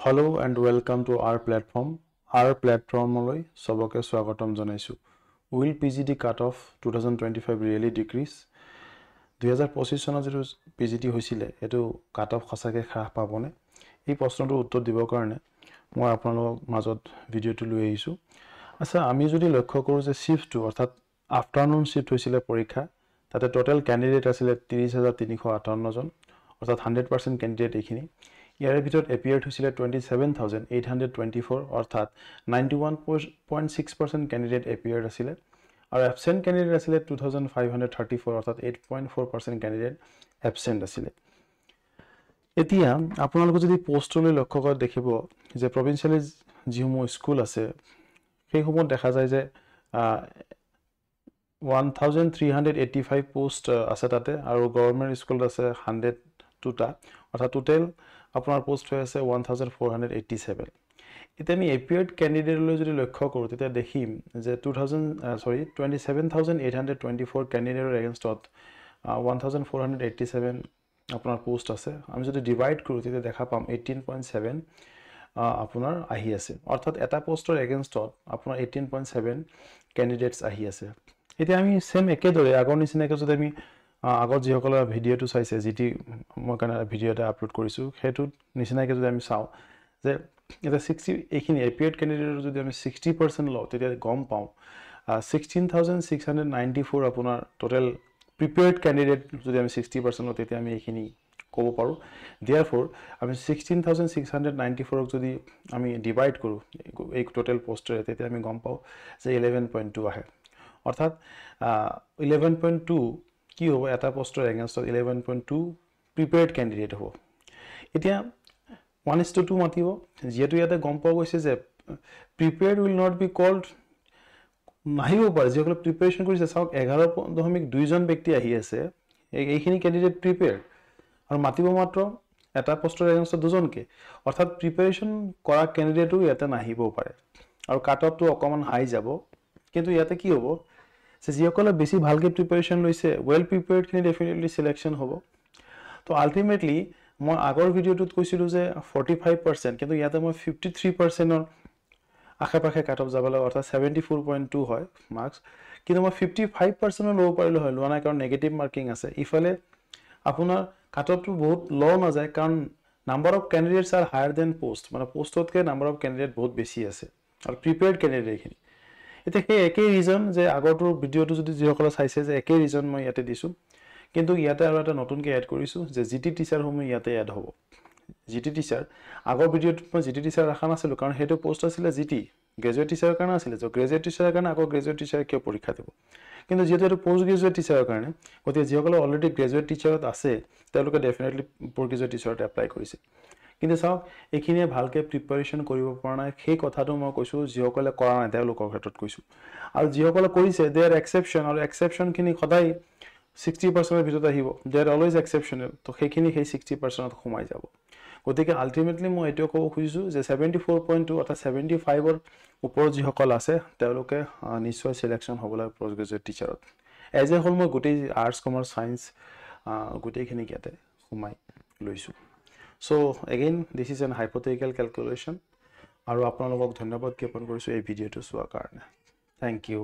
Hello and welcome to our platform. Our platform loi soboke swagatam janaisu. Will PGD cutoff 2025 really decrease? 2025 চনত যেটো PGD হৈছিলে এটো cut-off খসাকে Shah পাবনে এই প্ৰশ্নটোৰ উত্তৰ দিব কাৰণে মই আপোনালোকক মাজত ভিডিওটো লৈ আহিছো আচ্ছা আমি যদি লক্ষ্য কৰো যে শিফট অৰ্থাৎ আফটাৰনুন শিফট হৈছিলে পৰীক্ষা তাতে টোটাল ক্যান্ডিডেট আছিল 30358 জন অৰ্থাৎ 100% ক্যান্ডিডেট এখিনি ইয়াৰ ভিতৰত এপিয়াৰ্ড হৈছিল 27824 অৰ্থাৎ 91.6% ক্যান্ডিডেট এপিয়াৰ্ড আছিল আৰু এবসেন্ট ক্যান্ডিডেট আছিল 2534 অৰ্থাৎ 8.4% ক্যান্ডিডেট এবসেন্ট আছিল এতিয়া আপোনালোক যদি পোষ্টলৈ লক্ষ্য কৰি দেখিব যে প্ৰভিন্সিয়াল জিমো স্কুল আছে সেই সময় দেখা যায় যে 1385 পোষ্ট আছে তাতে আৰু গভৰ্ণমেন্ট স্কুল আছে 102টা অৰ্থাৎ টোটাল আপোনাৰ পোষ্ট হৈ আছে 1487 এতিয়া আমি এপিয়াৰ্ড ক্যান্ডিডেটলৈ যদি লক্ষ্য কৰো তেতিয়া দেখিম যে 27824 ক্যান্ডিডেটৰ এগেইনষ্টত 1487 আপোনাৰ পোষ্ট আছে আমি যদি ডিভাইড কৰো তেতিয়া দেখা পাম 18.7 আপোনাৰ আহি আছে অৰ্থাৎ এটা পোষ্টৰ এগেইনষ্টত আপোনাৰ 18.7 ক্যান্ডিডেটস আহি আছে এতিয়া আমি সেম একেদৰে আগৰ নিচিনাকৈ যদি আমি আগৰ যিসকল ভিডিওটো চাইছে জিটি মই কানা ভিডিও এটা আপলোড কৰিছো হেতু নিচিনাকৈ যদি আমি চাও যে এটা 60 এখিনি এপিয়াৰ্ড ক্যান্ডিডেটৰ যদি আমি 60% লও তেতিয়া গম পাও 16694 আপোনাৰ টোটাল প্ৰিপেয়াৰ্ড ক্যান্ডিডেট যদি আমি 60% লও তেতিয়া আমি এখিনি ক'ব পাৰো therefore আমি 16694 যদি আমি ডিভাইড কৰো এই টোটাল পোষ্টৰে তেতিয়া আমি গম পাও যে 11.2 আহে অৰ্থাৎ 11.2 কি হ'ব এটা পোষ্টৰ এগেইনষ্টত 11.2 প্ৰিপেয়াৰ্ড ক্যান্ডিডেট হ'ব এতিয়া 1:2 মাতিব যেটো ইয়াতে গম পাও গৈছে যে prepared will not be called নাহিব পাৰে যেসকল প্ৰিপাৰেচন কৰিছে চাওক 11.2 জন ব্যক্তি আহি আছে এইখিনি ক্যান্ডিডেট প্ৰিপেয়াৰ্ড আৰু মাতিব মাত্ৰ এটা পোষ্টৰ এগেইনষ্টত দুজনকে অৰ্থাৎ প্ৰিপাৰেচন কৰা ক্যান্ডিডেটও ইয়াতে নাহিব পাৰে আৰু কাটঅফটো অকমান হাই যাব কিন্তু ইয়াতে কি হ'ব যে যিসকলে বেছি ভালকে প্ৰিপাৰেচন লৈছে ওয়েল প্ৰিপেয়াৰ্ড খিনি ডেফিনেটলি সিলেকশন হ'ব তো আলটিমেটলি মই আগৰ ভিডিওটোত কৈছিলো যে 45% কিন্তু ইয়াতে মই 53% ৰ আশেপাশে কাটঅফ যাবলৈ অৰ্থাৎ 74.2 হয় মাৰ্কস কিন্তু মই 55% লো পাৰিলো হয় লোৱা নাই কাৰণ নেগেটিভ মাৰ্কিং আছে ইফালে আপোনাৰ কাটঅফটো বহুত লো না যায় কাৰণ number of candidates are higher than post মানে পোস্টতকে নাম্বাৰ অফ ক্যান্ডিডেট বহুত বেছি আছে আৰু প্ৰিপেয়াৰ্ড ক্যান্ডিডেট এখিনি এতিয়া সেই একেই ৰিজন যে আগৰটোৰ ভিডিওটো যদি যিসকল চাইছে যে একেই ৰিজন মই ইয়াতে দিছো কিন্তু ইয়াতে আৰু এটা নতুনকৈ এড কৰিছো যে জিটি টিচাৰ সমূহ ইয়াতে এড হ'ব জিটি টিচাৰ আগৰ ভিডিওটোত মই জিটি টিচাৰ ৰাখা নাছিলো কাৰণ হেতু পোষ্ট আছিল জিটি গ্ৰেজুৱেট টিচাৰৰ কাৰণে আছিল যে গ্ৰেজুৱেট টিচাৰৰ কাৰণে আকৌ গ্ৰেজুৱেট টিচাৰ কিয় পৰীক্ষা দিব কিন্তু যেহেতু এটা পোষ্ট গ্ৰেজুৱেট টিচাৰৰ কাৰণে গতিকে যিসকল অলৰেডি গ্ৰেজুৱেট টিচাৰত আছে তেওঁলোকে ডেফিনেটলি পোষ্ট গ্ৰেজুৱেট টিচাৰত এপ্লাই কৰিছে কিন্তু চাওক এখিনিয়ে ভালকে প্ৰিপাৰেচন কৰিব পৰা নাই সেই কথাটো মই কৈছো যিসকলে কৰা নাই তেওঁলোকৰ ক্ষেত্ৰত কৈছো আৰু যিসকলে কৰিছে দেয়াৰ এক্সেপশন আৰু এক্সেপশন খিনি সদায় 60% এৰ ভিতৰত আহিব দেয়ার অলওয়েজ এক্সেপশনাল তো সেইখিনি সেই 60% ত কমাই যাব গতিকে আলটিমেটলি মই এটো ক'ব খুজিছো যে 74.2 অথবা 75 ৰ ওপৰ যিসকল আছে তেওঁলোকে নিশ্চয় সিলেকশন হ'বলৈ পোষ্ট গ্ৰেজুৱেট টিচাৰত এজ এ হোল মই গোটেই আৰ্টস কমাৰ্চ সায়েন্স গোটেইখিনি ইয়াতে কমাই লৈছো so again this is an hypothetical calculation আৰু আপোনালোকক ধন্যবাদ জ্ঞাপন কৰিছো এই ভিডিওটো চোৱাৰ কাৰণে থ্যাংক ইউ